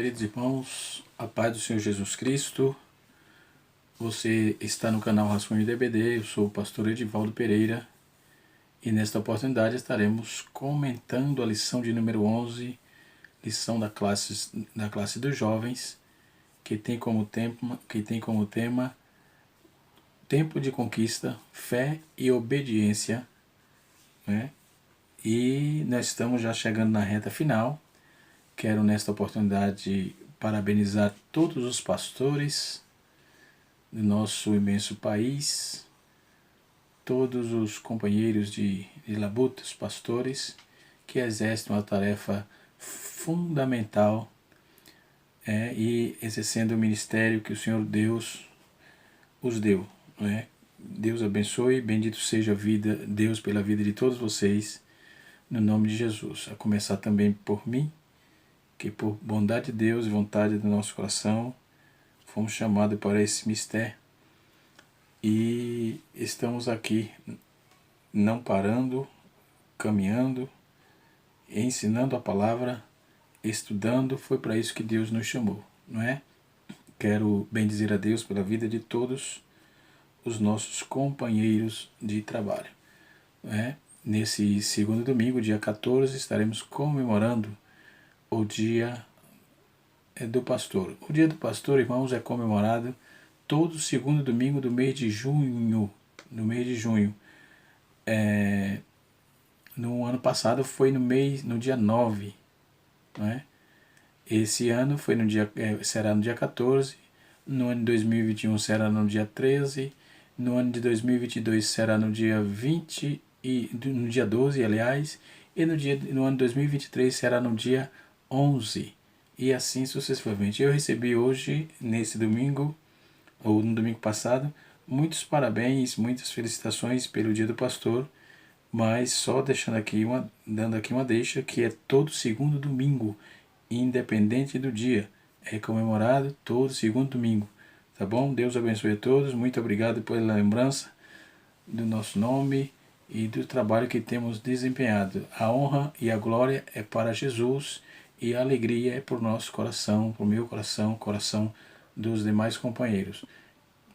queridos irmãos, a paz do Senhor Jesus Cristo. Você está no canal Rascunho DBD, eu sou o pastor Edivaldo Pereira e nesta oportunidade estaremos comentando a lição de número 11, lição da classe dos jovens, que tem como tema tempo de conquista, fé e obediência, né? E nós estamos já chegando na reta final. Quero nesta oportunidade parabenizar todos os pastores do nosso imenso país, todos os companheiros de labuta, os pastores, que exercem uma tarefa fundamental e exercendo o ministério que o Senhor Deus os deu. Deus abençoe, bendito seja a vida, Deus pela vida de todos vocês, no nome de Jesus. A começar também por mim, que por bondade de Deus e vontade do nosso coração, fomos chamados para esse mistério e estamos aqui não parando, caminhando, ensinando a palavra, estudando. Foi para isso que Deus nos chamou, não é? Quero bendizer a Deus pela vida de todos os nossos companheiros de trabalho, não é? Nesse segundo domingo, dia 14, estaremos comemorando o dia do pastor. O dia do pastor, irmãos, é comemorado todo segundo domingo do mês de junho. No ano passado foi no dia 9, não é? Esse ano foi será no dia 14, no ano de 2021 será no dia 13, no ano de 2022 será no dia 20 no dia 12, aliás, e no ano de 2023 será no dia 11, e assim sucessivamente. Eu recebi hoje, nesse domingo, ou no domingo passado, muitos parabéns, muitas felicitações pelo dia do pastor, mas só dando aqui uma deixa, que é todo segundo domingo, independente do dia, é comemorado todo segundo domingo, tá bom? Deus abençoe a todos, muito obrigado pela lembrança do nosso nome e do trabalho que temos desempenhado. A honra e a glória é para Jesus e a alegria é para o nosso coração, para o meu coração, coração dos demais companheiros.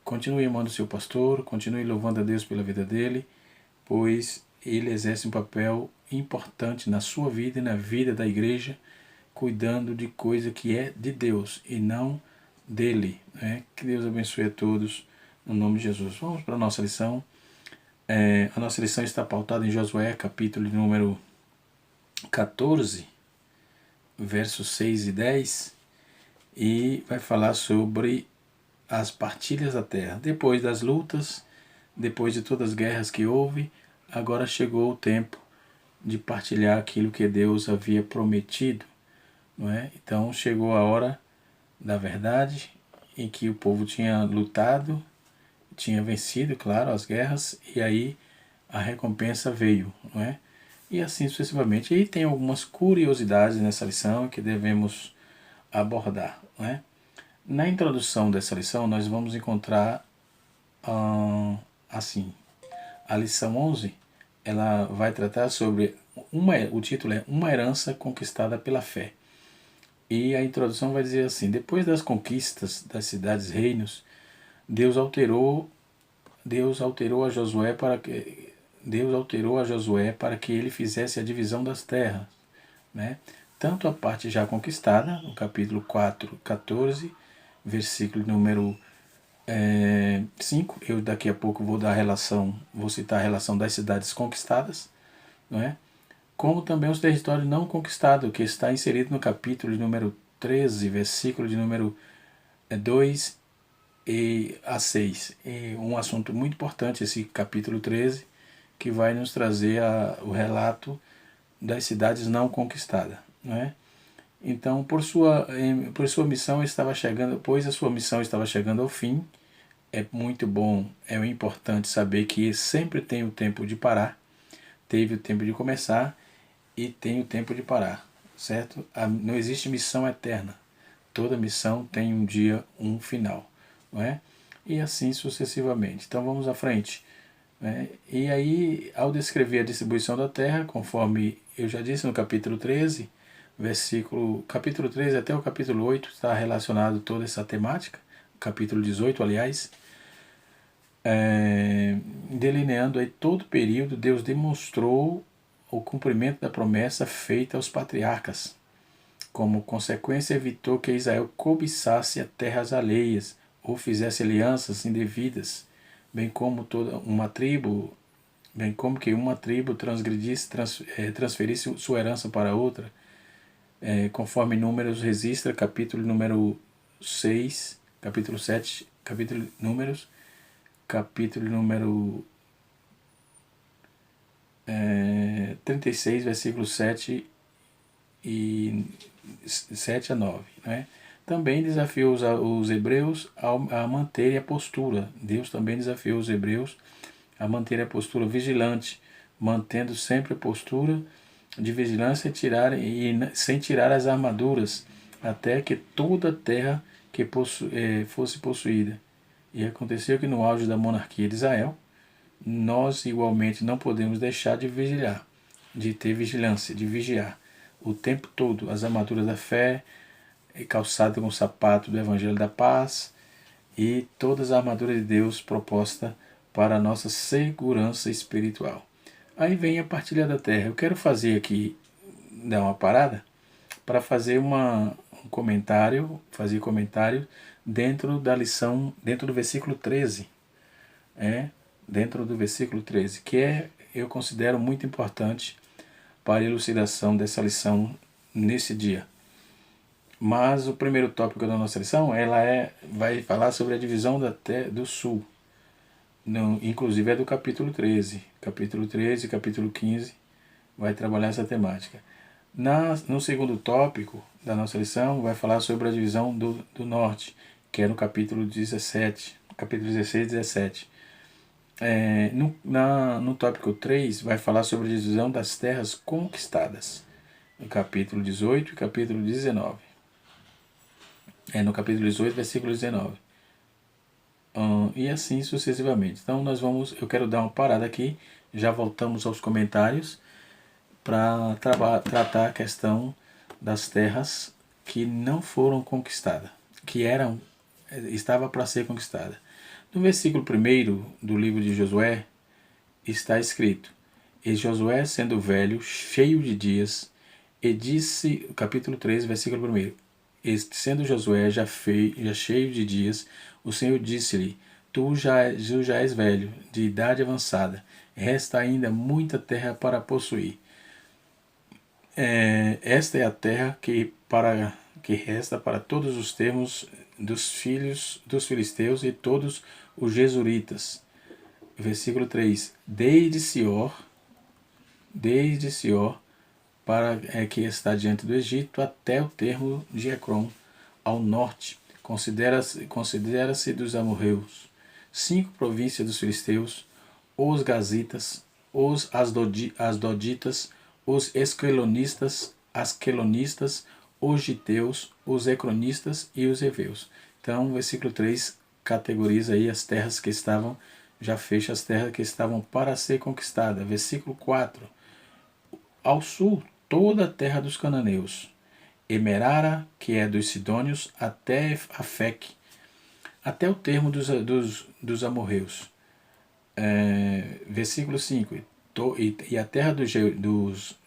Continue amando o seu pastor, continue louvando a Deus pela vida dele, pois ele exerce um papel importante na sua vida e na vida da igreja, cuidando de coisa que é de Deus e não dele, né? Que Deus abençoe a todos, no nome de Jesus. Vamos para a nossa lição. A nossa lição está pautada em Josué, capítulo número 14, versos 6 e 10, e vai falar sobre as partilhas da terra. Depois das lutas, depois de todas as guerras que houve, agora chegou o tempo de partilhar aquilo que Deus havia prometido, não é? Então chegou a hora da verdade, em que o povo tinha lutado, tinha vencido, claro, as guerras, e aí a recompensa veio, não é? E assim sucessivamente. E tem algumas curiosidades nessa lição que devemos abordar, não é? Na introdução dessa lição nós vamos encontrar assim, a lição 11, ela vai tratar sobre o título é Uma Herança Conquistada pela Fé. E a introdução vai dizer assim: depois das conquistas das cidades-reinos, Deus alterou a Josué para que ele fizesse a divisão das terras, né? Tanto a parte já conquistada, no capítulo 4, 14, versículo número 5, eu daqui a pouco vou citar a relação das cidades conquistadas, não é? Como também os territórios não conquistados, que está inserido no capítulo de número 13, versículo de número 2 a 6. E um assunto muito importante, esse capítulo 13, que vai nos trazer o relato das cidades não conquistadas, não é? Então, pois a sua missão estava chegando ao fim, é muito bom, é importante saber que sempre tem o tempo de parar, teve o tempo de começar e tem o tempo de parar, certo? Não existe missão eterna, toda missão tem um dia, um final, não é? E assim sucessivamente. Então vamos à frente, né? E aí, ao descrever a distribuição da terra, conforme eu já disse no capítulo 13, capítulo 13 até o capítulo 8 está relacionado toda essa temática, capítulo 18, aliás, delineando aí todo o período. Deus demonstrou o cumprimento da promessa feita aos patriarcas. Como consequência, evitou que Israel cobiçasse a terras alheias ou fizesse alianças indevidas, bem como que uma tribo transferisse sua herança para outra, conforme Números registra, capítulo número 6, capítulo 7, capítulo Números, capítulo número 36, versículos 7 a 9. Né? Também desafiou os hebreus a manterem a postura. Deus também desafiou os hebreus a manter a postura vigilante, mantendo sempre a postura de vigilância sem tirar as armaduras, até que toda a terra fosse possuída. E aconteceu que no auge da monarquia de Israel, nós igualmente não podemos deixar de vigiar, de ter vigilância, de vigiar o tempo todo as armaduras da fé, calçado com o sapato do Evangelho da Paz e todas as armaduras de Deus proposta para a nossa segurança espiritual. Aí vem a partilha da terra. Eu quero fazer aqui, dar uma parada, para fazer fazer comentário dentro da lição, dentro do versículo 13. Dentro do versículo 13, que eu considero muito importante para a elucidação dessa lição nesse dia. Mas o primeiro tópico da nossa lição, vai falar sobre a divisão do sul. Inclusive é do capítulo 13. Capítulo 13 e capítulo 15 vai trabalhar essa temática. No segundo tópico da nossa lição, vai falar sobre a divisão do norte, que é no capítulo 17, capítulo 16 e 17. No tópico 3, vai falar sobre a divisão das terras conquistadas, no capítulo 18 e capítulo 19. No capítulo 18, versículo 19. E assim sucessivamente. Então eu quero dar uma parada aqui, já voltamos aos comentários para tratar a questão das terras que não foram conquistadas, estava para ser conquistada. No versículo 1 do livro de Josué está escrito: E Josué, sendo velho, cheio de dias, e disse, capítulo 13, versículo 1, sendo Josué já cheio de dias, o Senhor disse-lhe: Tu já és velho, de idade avançada, resta ainda muita terra para possuir. Esta é a terra que resta para todos os termos dos filhos dos filisteus e todos os jesuritas. Versículo 3. Desde Sior, que está diante do Egito, até o termo de Ecrom, ao norte, considera-se dos amorreus, 5 províncias dos filisteus, os gazitas, os asdoditas, os asquelonistas, os giteus, os ecronistas e os heveus. Então, o versículo 3 categoriza aí as terras que estavam, já fecha as terras que estavam para ser conquistadas. Versículo 4. Ao sul, toda a terra dos cananeus, Emerara, que é dos sidônios, até Afec, até o termo dos amorreus. Versículo 5. E a terra dos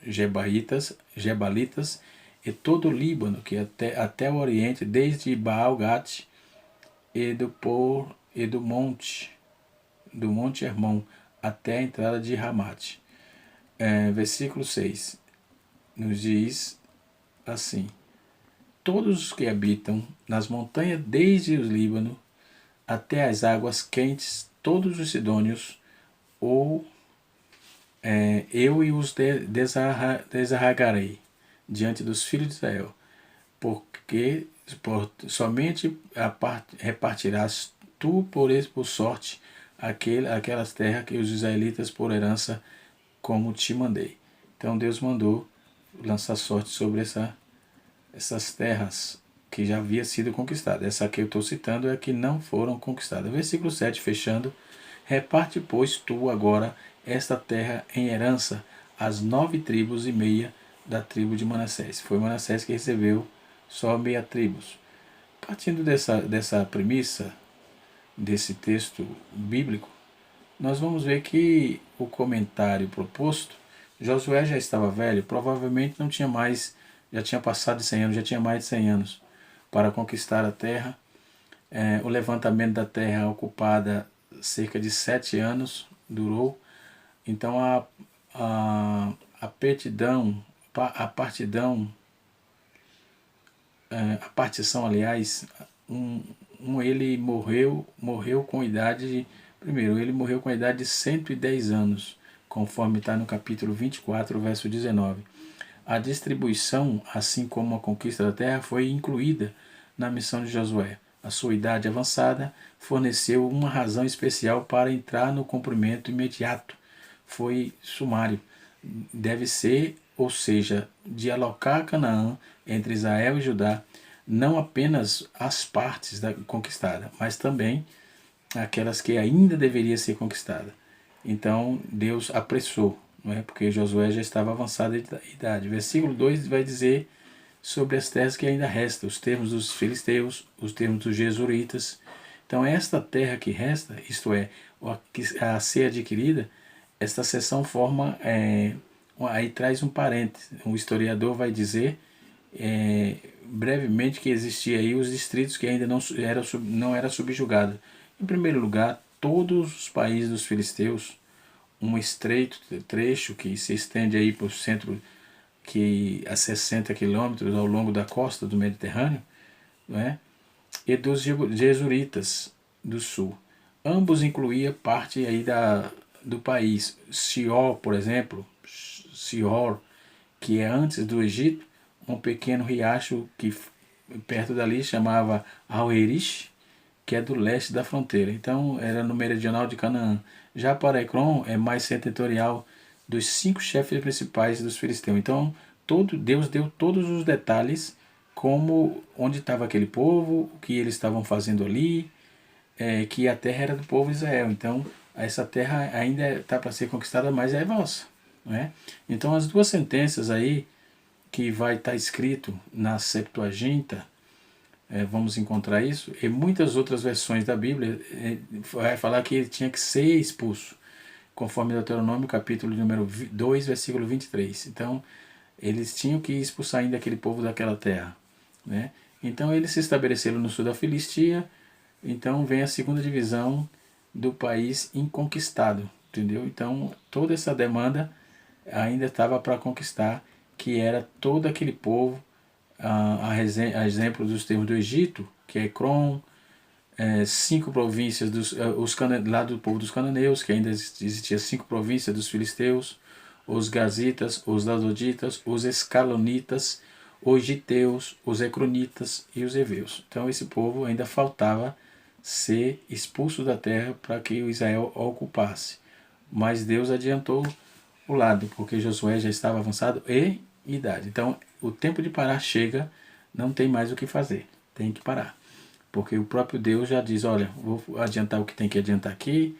Gebalitas e todo o Líbano, que até o Oriente, desde Baal-Gat e do monte Hermon, até a entrada de Ramate. Versículo 6 nos diz assim: todos os que habitam nas montanhas, desde o Líbano até as águas quentes, todos os sidônios, eu e os desarragarei diante dos filhos de Israel, porque somente repartirás tu por sorte aquelas terras que os israelitas por herança, como te mandei. Então Deus mandou lançar sorte sobre essas terras que já havia sido conquistadas. Essa que eu estou citando é a que não foram conquistadas. Versículo 7, fechando: reparte, pois, tu agora esta terra em herança às 9 tribos e meia da tribo de Manassés. Foi Manassés que recebeu só meia tribos. Partindo dessa premissa, desse texto bíblico, nós vamos ver que o comentário proposto, Josué já estava velho, provavelmente não tinha mais, já tinha passado de 100 anos, já tinha mais de 100 anos para conquistar a terra. O levantamento da terra ocupada cerca de 7 anos durou. Então a petidão, a partidão, a partição, aliás, ele morreu com idade, primeiro, ele morreu com a idade de 110 anos, conforme está no capítulo 24, verso 19. A distribuição, assim como a conquista da terra, foi incluída na missão de Josué. A sua idade avançada forneceu uma razão especial para entrar no cumprimento imediato. Foi sumário. Deve ser, ou seja, de alocar Canaã entre Israel e Judá, não apenas as partes conquistadas, mas também aquelas que ainda deveria ser conquistada. Então Deus apressou, não é? Porque Josué já estava avançado de idade. Versículo 2 vai dizer sobre as terras que ainda restam, os termos dos filisteus, os termos dos jesuritas. Então esta terra que resta, isto é, a ser adquirida, esta seção forma, aí traz um parênteses. Um historiador vai dizer brevemente que existia aí os distritos que ainda não era subjugado. Em primeiro lugar, todos os países dos filisteus, um estreito trecho que se estende aí para o centro, que a 60 quilômetros ao longo da costa do Mediterrâneo, não é? E dos jesuritas do sul. Ambos incluíam parte aí do país. Sior, por exemplo, Sior, que é antes do Egito, um pequeno riacho que perto dali chamava Al-Erish, que é do leste da fronteira. Então era no meridional de Canaã. Já para Ecrom é mais setorial dos 5 chefes principais dos filisteus. Então Deus deu todos os detalhes, como onde estava aquele povo, o que eles estavam fazendo ali, que a terra era do povo de Israel. Então essa terra ainda está para ser conquistada, mas é nossa. Não é? Então as duas sentenças aí que vai estar escrito na Septuaginta, vamos encontrar isso, e muitas outras versões da Bíblia vai falar que ele tinha que ser expulso, conforme Deuteronômio capítulo número 2, versículo 23. Então, eles tinham que expulsar ainda aquele povo daquela terra. Né? Então, eles se estabeleceram no sul da Filistia, então vem a segunda divisão do país inconquistado, entendeu? Então, toda essa demanda ainda estava para conquistar, que era todo aquele povo, a exemplo dos termos do Egito, que é Ecrom, 5 províncias lá do povo dos cananeus, que ainda existia 5 províncias dos filisteus, os gazitas, os ladoditas, os escalonitas, os giteus, os ecronitas e os heveus. Então esse povo ainda faltava ser expulso da terra para que o Israel ocupasse. Mas Deus adiantou o lado, porque Josué já estava avançado em idade. Então o tempo de parar chega, não tem mais o que fazer, tem que parar. Porque o próprio Deus já diz, olha, vou adiantar o que tem que adiantar aqui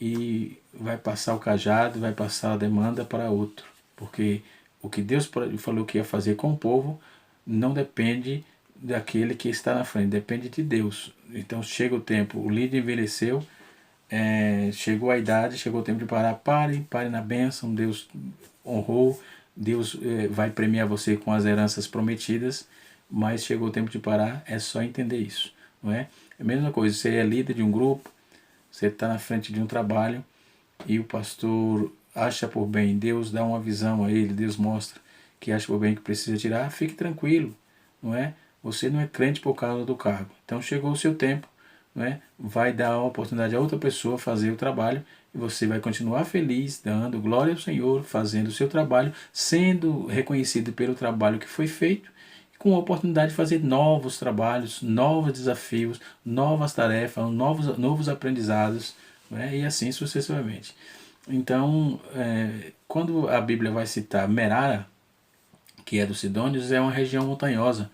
e vai passar o cajado, vai passar a demanda para outro. Porque o que Deus falou que ia fazer com o povo não depende daquele que está na frente, depende de Deus. Então chega o tempo, o líder envelheceu, chegou a idade, chegou o tempo de parar, pare na bênção, Deus honrou, Deus vai premiar você com as heranças prometidas, mas chegou o tempo de parar, é só entender isso. Não é? É a mesma coisa, você é líder de um grupo, você está na frente de um trabalho e o pastor acha por bem, Deus dá uma visão a ele, Deus mostra que acha por bem que precisa tirar, fique tranquilo, não é? Você não é crente por causa do cargo. Então chegou o seu tempo, não é? Vai dar a oportunidade a outra pessoa fazer o trabalho e você vai continuar feliz, dando glória ao Senhor, fazendo o seu trabalho, sendo reconhecido pelo trabalho que foi feito, com a oportunidade de fazer novos trabalhos, novos desafios, novas tarefas, novos aprendizados, né? E assim sucessivamente. Então, quando a Bíblia vai citar Merara, que é dos Sidônios, é uma região montanhosa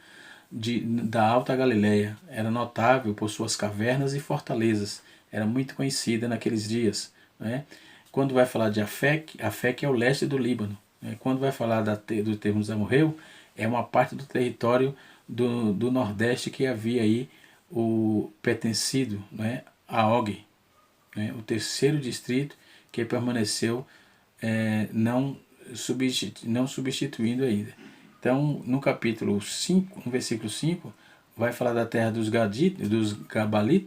da Alta Galileia. Era notável por suas cavernas e fortalezas. Era muito conhecida naqueles dias. Né? Quando vai falar de Afec é o leste do Líbano. Quando vai falar do termo amorreu, é uma parte do território do Nordeste que havia aí pertencido, a Og, o terceiro distrito que permaneceu não substituindo ainda. Então, no capítulo 5, no versículo 5, vai falar da terra dos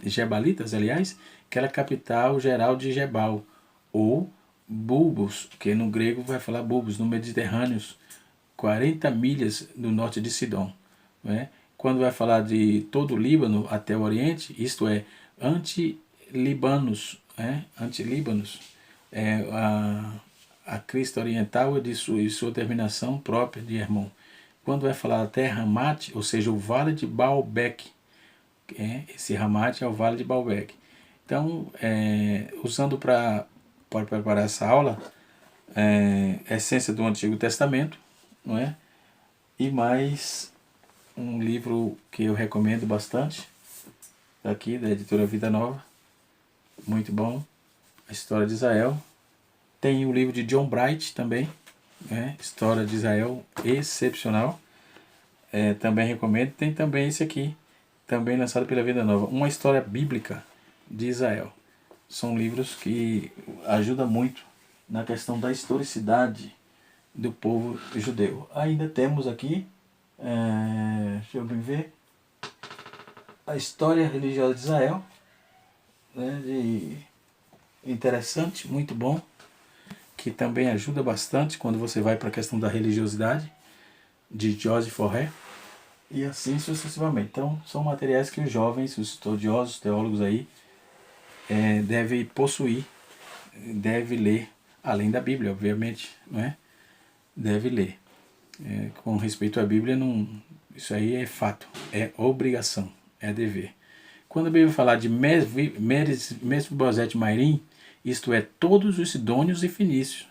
Gebalitas, aliás, que era a capital geral de Gebal, ou Bulbos, que no grego vai falar Bulbos, no Mediterrâneo, 40 milhas do norte de Sidom. Quando vai falar de todo o Líbano até o Oriente, isto é, Anti-Líbanos, a crista oriental e sua terminação própria de Hermon. Quando vai falar da terra Hamat, ou seja, o vale de Baalbek, esse Hamat é o vale de Baalbek. Então, usando para preparar essa aula, essência do Antigo Testamento, não é? E mais um livro que eu recomendo bastante, daqui da editora Vida Nova, muito bom, a História de Israel. Tem o livro de John Bright também, História de Israel, excepcional, também recomendo. Tem também esse aqui, também lançado pela Vida Nova, Uma História Bíblica de Israel. São livros que ajudam muito na questão da historicidade do povo judeu. Ainda temos aqui, deixa eu ver, a História Religiosa de Israel, interessante, muito bom, que também ajuda bastante quando você vai para a questão da religiosidade, de Joseph Forré, e assim sucessivamente. Então, são materiais que os jovens, os estudiosos, teólogos aí, devem possuir, devem ler, além da Bíblia, obviamente, deve ler. Com respeito à Bíblia, isso aí é fato, é obrigação, é dever. Quando a Bíblia fala de Mesbozete Mairim, isto é, todos os sidônios e fenícios,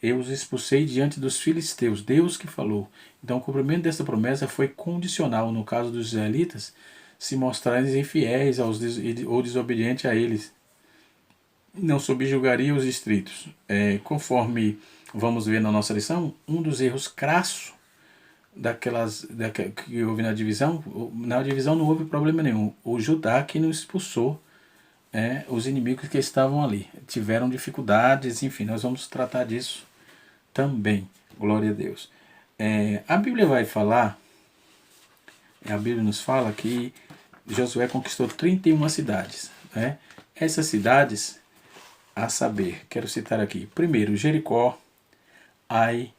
eu os expulsei diante dos filisteus, Deus que falou. Então o cumprimento dessa promessa foi condicional, no caso dos israelitas, se mostrarem infiéis ou desobedientes a eles. Não subjugaria os distritos. Conforme vamos ver na nossa lição, um dos erros crassos que houve na divisão não houve problema nenhum. O Judá que não expulsou os inimigos que estavam ali. Tiveram dificuldades, enfim, nós vamos tratar disso também. Glória a Deus. A Bíblia vai falar, a Bíblia nos fala que Josué conquistou 31 cidades. Essas cidades, a saber, quero citar aqui, primeiro, Jericó, Ai,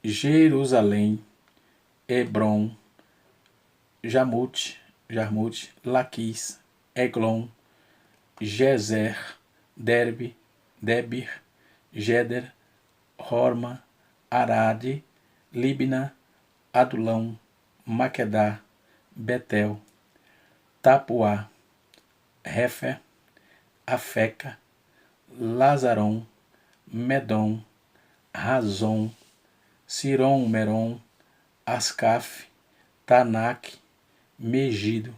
Jerusalém, Hebron, Jarmute, Laquis, Eglon, Gezer, Debir, Geder, Horma, Arade, Libna, Adulão, Maquedá, Betel, Tapuá, Refer, Afeca, Lazaron, Medom, Razon, Siron, Meron, Ascaf, Tanak, Megido,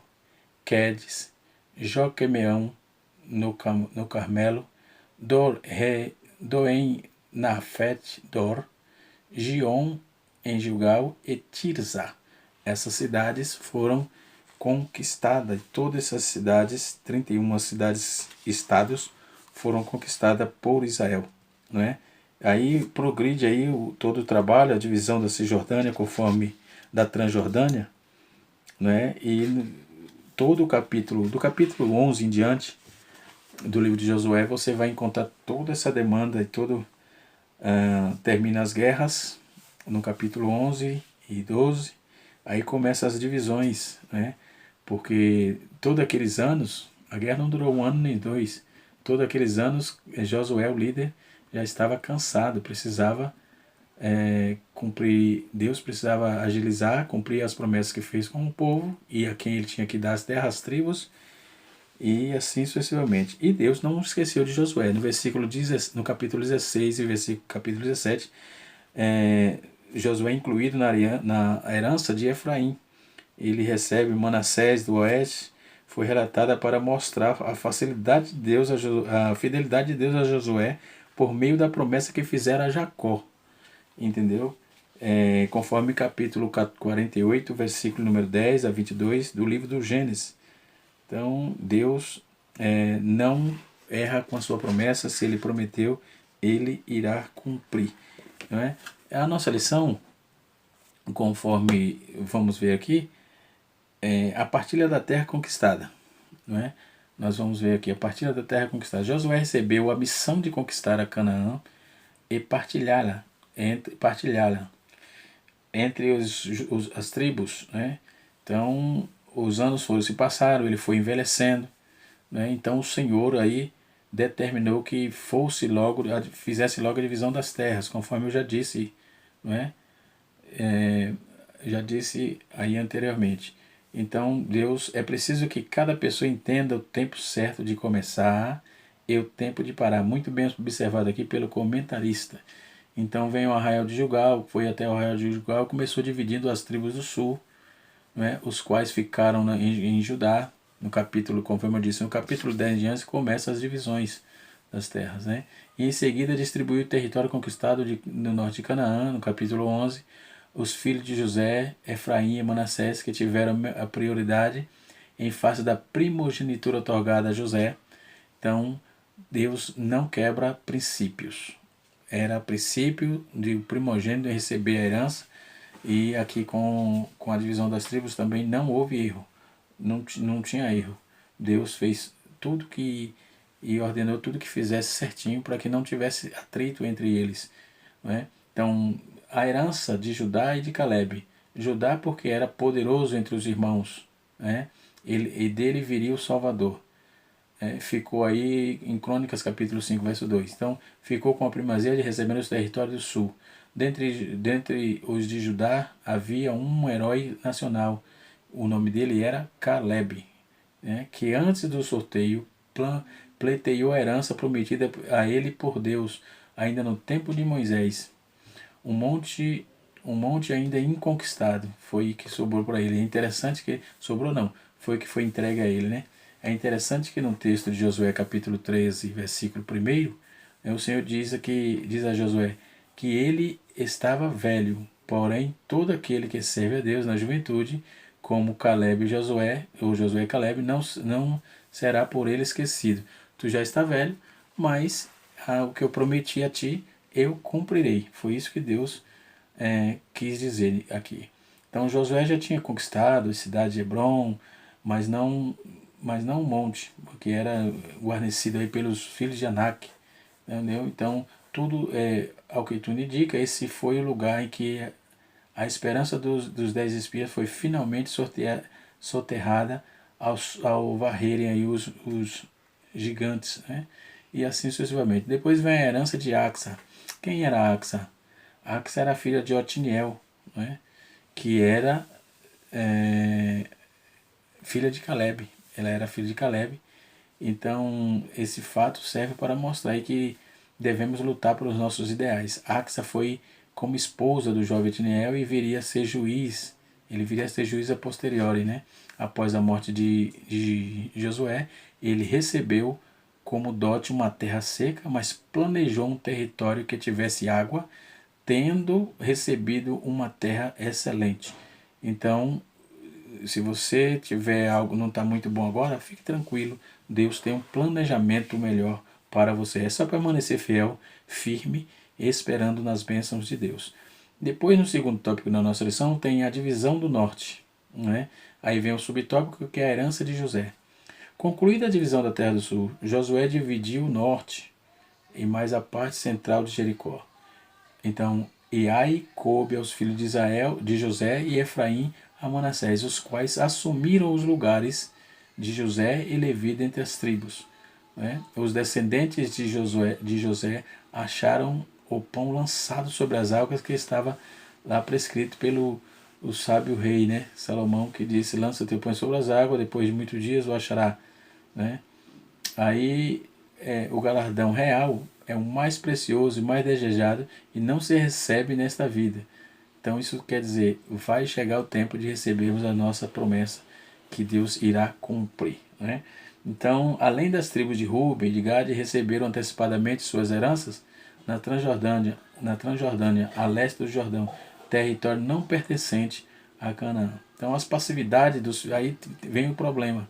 Quedes, Joquemeão, no Carmelo, Doem Nafet Dor, Gion em Gilgal e Tirza. Essas cidades foram conquistadas, todas essas cidades, 31 cidades-estados, foram conquistadas por Israel. Aí progride aí todo o trabalho, a divisão da Cisjordânia conforme da Transjordânia, e todo o capítulo, do capítulo 11 em diante do livro de Josué, você vai encontrar toda essa demanda e termina as guerras no capítulo 11 e 12, aí começam as divisões, porque todos aqueles anos, a guerra não durou 1 ano nem 2, todos aqueles anos Josué, o líder, já estava cansado, precisava cumprir, Deus precisava agilizar, cumprir as promessas que fez com o povo e a quem ele tinha que dar as terras, as tribos, e assim sucessivamente. E Deus não esqueceu de Josué. No capítulo 16 e capítulo 17, Josué é incluído na herança de Efraim. Ele recebe Manassés do oeste, foi relatada para mostrar a facilidade de Deus, a fidelidade de Deus a Josué por meio da promessa que fizera a Jacó, entendeu? Conforme capítulo 48, versículo número 10 a 22 do livro do Gênesis. Então, Deus não erra com a sua promessa. Se Ele prometeu, Ele irá cumprir. Não é? A nossa lição, conforme vamos ver aqui, é a partilha da terra conquistada. Não é? Nós vamos ver aqui a partilha da terra conquistada. Josué recebeu a missão de conquistar a Canaã e partilhá-la entre as tribos, né? Então, os anos se passaram, ele foi envelhecendo, né? Então o Senhor aí determinou que fizesse logo a divisão das terras, conforme eu já disse, né? Já disse aí anteriormente. Então, Deus, é preciso que cada pessoa entenda o tempo certo de começar e o tempo de parar. Muito bem observado aqui pelo comentarista. Então vem o arraial de Gilgal, foi até o arraial de Gilgal, começou dividindo as tribos do sul, né, os quais ficaram em Judá. No capítulo, conforme eu disse, no capítulo 10 em diante começam as divisões das terras. Né? E em seguida distribuiu o território conquistado no norte de Canaã, no capítulo 11, os filhos de José, Efraim e Manassés, que tiveram a prioridade em face da primogenitura otorgada a José. Então, Deus não quebra princípios. Era princípio de o primogênito receber a herança, e aqui com a divisão das tribos também não houve erro, não tinha erro. Deus fez tudo e ordenou tudo que fizesse certinho para que não tivesse atrito entre eles. Né? Então, a herança de Judá e de Caleb. Judá porque era poderoso entre os irmãos, né? E dele viria o Salvador. Ficou aí em Crônicas capítulo 5, verso 2. Então, ficou com a primazia de receber os territórios do sul. Dentre os de Judá havia um herói nacional. O nome dele era Caleb, né, que antes do sorteio pleiteou a herança prometida a ele por Deus, ainda no tempo de Moisés. Um monte ainda inconquistado foi que sobrou para ele. É interessante que sobrou não, foi que foi entregue a ele, né? É interessante que no texto de Josué capítulo 13, versículo 1, o Senhor diz a Josué que ele estava velho, porém todo aquele que serve a Deus na juventude, como Caleb e Josué, ou Josué e Caleb, não será por ele esquecido. Tu já está velho, mas o que eu prometi a ti, eu cumprirei. Foi isso que Deus quis dizer aqui. Então Josué já tinha conquistado a cidade de Hebron, mas não um monte, porque era guarnecido aí pelos filhos de Anak. Entendeu? Então, tudo, ao que tudo indica, esse foi o lugar em que a esperança dos 10 espias foi finalmente soterrada ao varrerem aí os gigantes, né? E assim sucessivamente. Depois vem a herança de Axa. Quem era Axa? Axa era filha de Otiniel, né? Que era filha de Caleb. Ela era filha de Caleb. Então, esse fato serve para mostrar aí que devemos lutar pelos nossos ideais. Axa foi como esposa do jovem Otiniel e viria a ser juiz. Ele viria a ser juiz a posteriori, né? Após a morte de Josué, ele recebeu como dote uma terra seca, mas planejou um território que tivesse água, tendo recebido uma terra excelente. Então, se você tiver algo não está muito bom agora, fique tranquilo. Deus tem um planejamento melhor para você. É só permanecer fiel, firme, esperando nas bênçãos de Deus. Depois, no segundo tópico da nossa lição, tem a divisão do norte. Né? Aí vem o subtópico, que é a herança de José. Concluída a divisão da terra do sul, Josué dividiu o norte e mais a parte central de Jericó. Então, Ai coube aos filhos de Israel, de José e Efraim a Manassés, os quais assumiram os lugares de José e Levi dentre as tribos. Né? Os descendentes de José acharam o pão lançado sobre as águas que estava lá prescrito pelo o sábio rei, né? Salomão, que disse: lança teu pão sobre as águas, depois de muitos dias o achará. Né? Aí o galardão real é o mais precioso e mais desejado e não se recebe nesta vida. Então isso quer dizer, vai chegar o tempo de recebermos a nossa promessa que Deus irá cumprir. Né? Então, além das tribos de Ruben e de Gade receberam antecipadamente suas heranças na Transjordânia, a leste do Jordão, território não pertencente a Canaã. Então, as passividades aí vem o problema,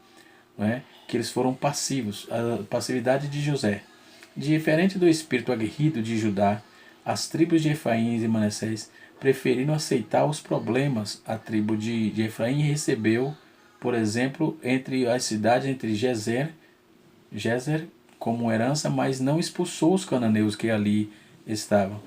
não é? Que eles foram passivos, a passividade de José. Diferente do espírito aguerrido de Judá, as tribos de Efraim e Manassés preferiram aceitar os problemas. A tribo de Efraim recebeu, por exemplo, entre as cidades entre Gezer como herança, mas não expulsou os cananeus que ali estavam.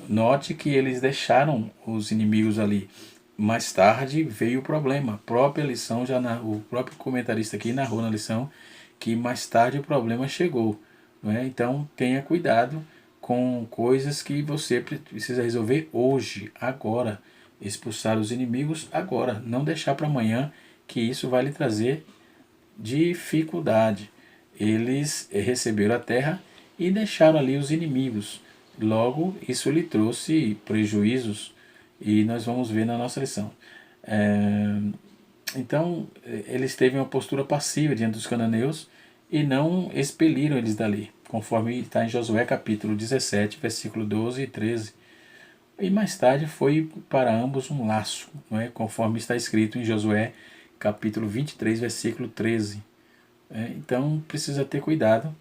Note que eles deixaram os inimigos ali. Mais tarde veio o problema. A própria lição, o próprio comentarista aqui narrou na lição que mais tarde o problema chegou. Não é? Então tenha cuidado com coisas que você precisa resolver hoje, agora. Expulsar os inimigos agora. Não deixar para amanhã, que isso vai lhe trazer dificuldade. Eles receberam a terra e deixaram ali os inimigos. Logo, isso lhe trouxe prejuízos e nós vamos ver na nossa lição. Então, eles teve uma postura passiva diante dos cananeus e não expeliram eles dali, conforme está em Josué capítulo 17, versículo 12 e 13. E mais tarde foi para ambos um laço, não é? Conforme está escrito em Josué capítulo 23, versículo 13. Então precisa ter cuidado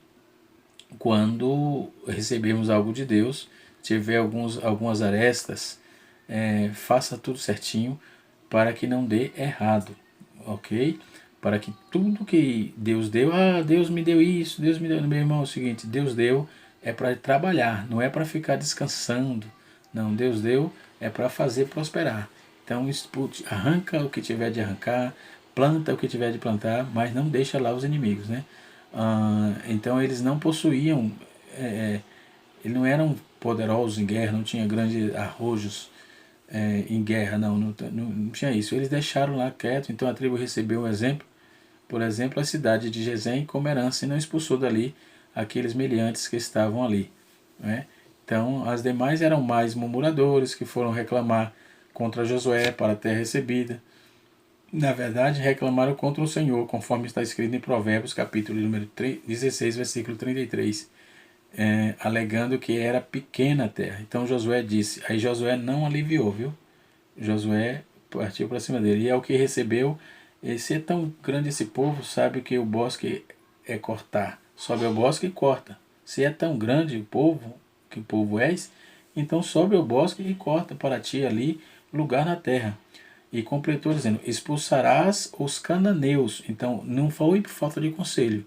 quando recebemos algo de Deus, tiver algumas arestas, faça tudo certinho para que não dê errado, ok? Para que tudo que Deus deu, Deus me deu isso, Deus me deu, meu irmão, é o seguinte, Deus deu é para trabalhar, não é para ficar descansando, não, Deus deu é para fazer prosperar. Então arranca o que tiver de arrancar, planta o que tiver de plantar, mas não deixa lá os inimigos, né? Então eles não possuíam, eles não eram poderosos em guerra, não tinha grandes arrojos em guerra, não tinha isso. Eles deixaram lá quieto, então a tribo recebeu um exemplo, por exemplo, a cidade de Gesem como herança e não expulsou dali aqueles meliantes que estavam ali, né? Então as demais eram mais murmuradores que foram reclamar contra Josué para a terra recebida. Na verdade, reclamaram contra o Senhor, conforme está escrito em Provérbios, capítulo número 16, versículo 33, alegando que era pequena a terra. Então Josué disse, aí Josué não aliviou, viu? Josué partiu para cima dele, e é o que recebeu. Se é tão grande esse povo, sabe que o bosque é cortar. Sobe ao bosque e corta. Se é tão grande o povo, que o povo és, então sobe ao bosque e corta para ti ali lugar na terra. E completou dizendo, expulsarás os cananeus. Então não foi por falta de conselho.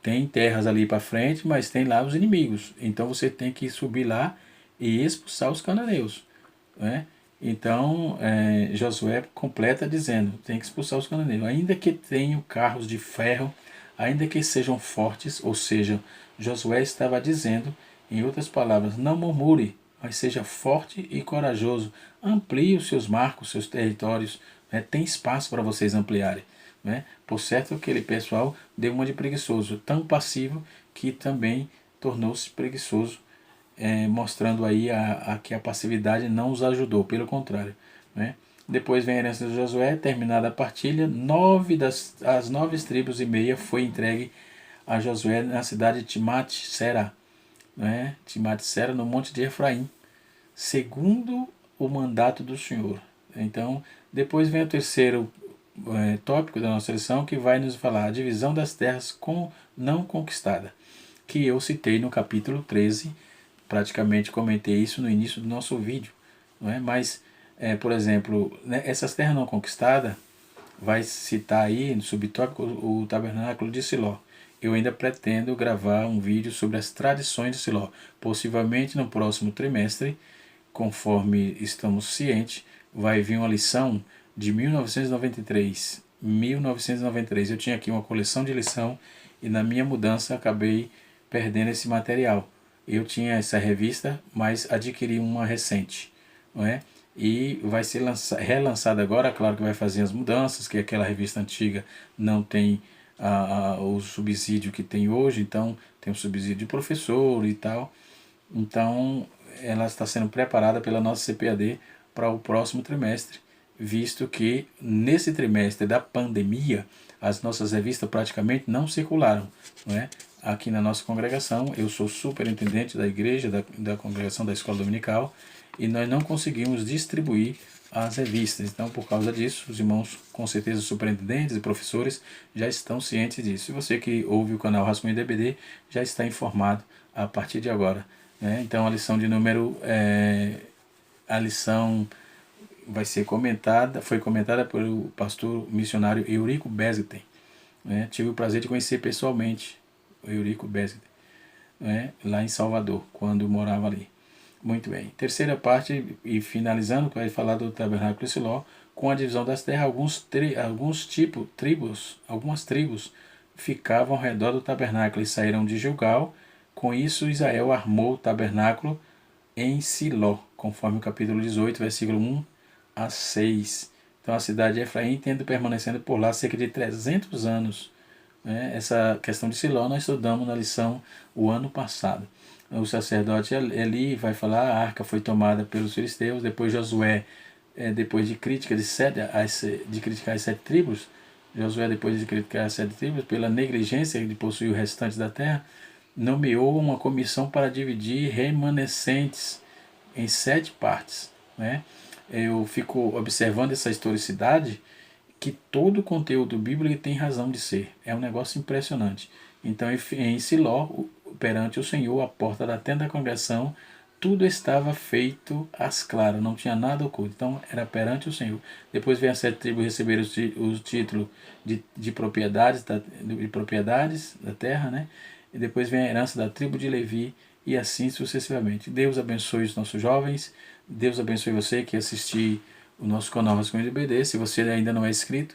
Tem terras ali para frente, mas tem lá os inimigos. Então você tem que subir lá e expulsar os cananeus, né? Então Josué completa dizendo, tem que expulsar os cananeus. Ainda que tenham carros de ferro, ainda que sejam fortes, ou seja, Josué estava dizendo, em outras palavras, não murmure, mas seja forte e corajoso. Amplie os seus marcos, seus territórios, né? Tem espaço para vocês ampliarem, né? Por certo, aquele pessoal deu uma de preguiçoso, tão passivo que também tornou-se preguiçoso, mostrando aí que a passividade não os ajudou, pelo contrário, né? Depois vem a herança de Josué, terminada a partilha, as 9,5 tribos foi entregue a Josué na cidade de Timnat-Sera, né? Timnat-Sera, no monte de Efraim, segundo o mandato do Senhor. Então, depois vem o terceiro tópico da nossa lição, que vai nos falar a divisão das terras não conquistada, que eu citei no capítulo 13, praticamente comentei isso no início do nosso vídeo, não é? Mas, por exemplo, né, essas terras não conquistadas, vai citar aí no subtópico o tabernáculo de Siló. Eu ainda pretendo gravar um vídeo sobre as tradições de Siló, possivelmente no próximo trimestre, conforme estamos cientes, vai vir uma lição de 1993. 1993. Eu tinha aqui uma coleção de lição e na minha mudança acabei perdendo esse material. Eu tinha essa revista, mas adquiri uma recente, não é? E vai ser relançada agora, claro que vai fazer as mudanças, que aquela revista antiga não tem o subsídio que tem hoje, então tem o subsídio de professor e tal. Então ela está sendo preparada pela nossa CPAD para o próximo trimestre visto que nesse trimestre da pandemia as nossas revistas praticamente não circularam, não é? Aqui na nossa congregação, eu sou superintendente da igreja, da congregação da escola dominical, e nós não conseguimos distribuir as revistas. Então, por causa disso, os irmãos, com certeza, superintendentes e professores já estão cientes disso. E você que ouve o canal Rascunho DBD já está informado a partir de agora, né? Então, a lição de número... a lição vai ser comentada, foi comentada pelo pastor missionário Eurico Bezeten, né? Tive o prazer de conhecer pessoalmente o Eurico Bezeten, né? Lá em Salvador, quando morava ali. Muito bem. Terceira parte, e finalizando, vai falar do tabernáculo de Siló, com a divisão das terras, algumas tribos ficavam ao redor do tabernáculo e saíram de Gilgal. Com isso, Israel armou o tabernáculo em Siló, conforme o capítulo 18, versículo 1 a 6. Então a cidade de Efraim, tendo permanecendo por lá cerca de 300 anos. Né? Essa questão de Siló nós estudamos na lição o ano passado. O sacerdote Eli vai falar: a arca foi tomada pelos filisteus. Depois Josué, depois de crítica de criticar as 7 tribos, Josué, depois de criticar as 7 tribos pela negligência de possuir o restante da terra, nomeou uma comissão para dividir remanescentes em 7 partes, né? Eu fico observando essa historicidade, que todo o conteúdo bíblico tem razão de ser. É um negócio impressionante. Então, em Siló, perante o Senhor, a porta da tenda da congregação, tudo estava feito às claras, não tinha nada oculto. Então, era perante o Senhor. Depois vem as 7 tribos receber o título de propriedades da terra, né? E depois vem a herança da tribo de Levi, e assim sucessivamente. Deus abençoe os nossos jovens. Deus abençoe você que assistiu o nosso canal Rascunho de BD. Se você ainda não é inscrito,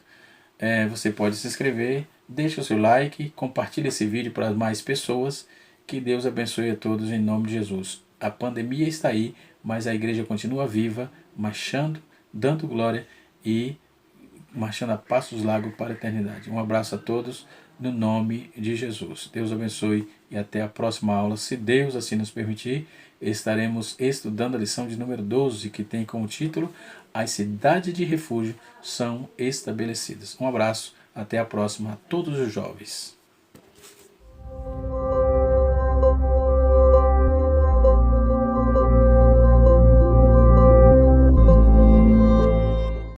você pode se inscrever, deixa o seu like, compartilhe esse vídeo para mais pessoas. Que Deus abençoe a todos em nome de Jesus. A pandemia está aí, mas a igreja continua viva, marchando, dando glória e marchando a passos largos para a eternidade. Um abraço a todos no nome de Jesus. Deus abençoe e até a próxima aula. Se Deus assim nos permitir, estaremos estudando a lição de número 12, que tem como título: As cidades de refúgio são estabelecidas. Um abraço, até a próxima a todos os jovens.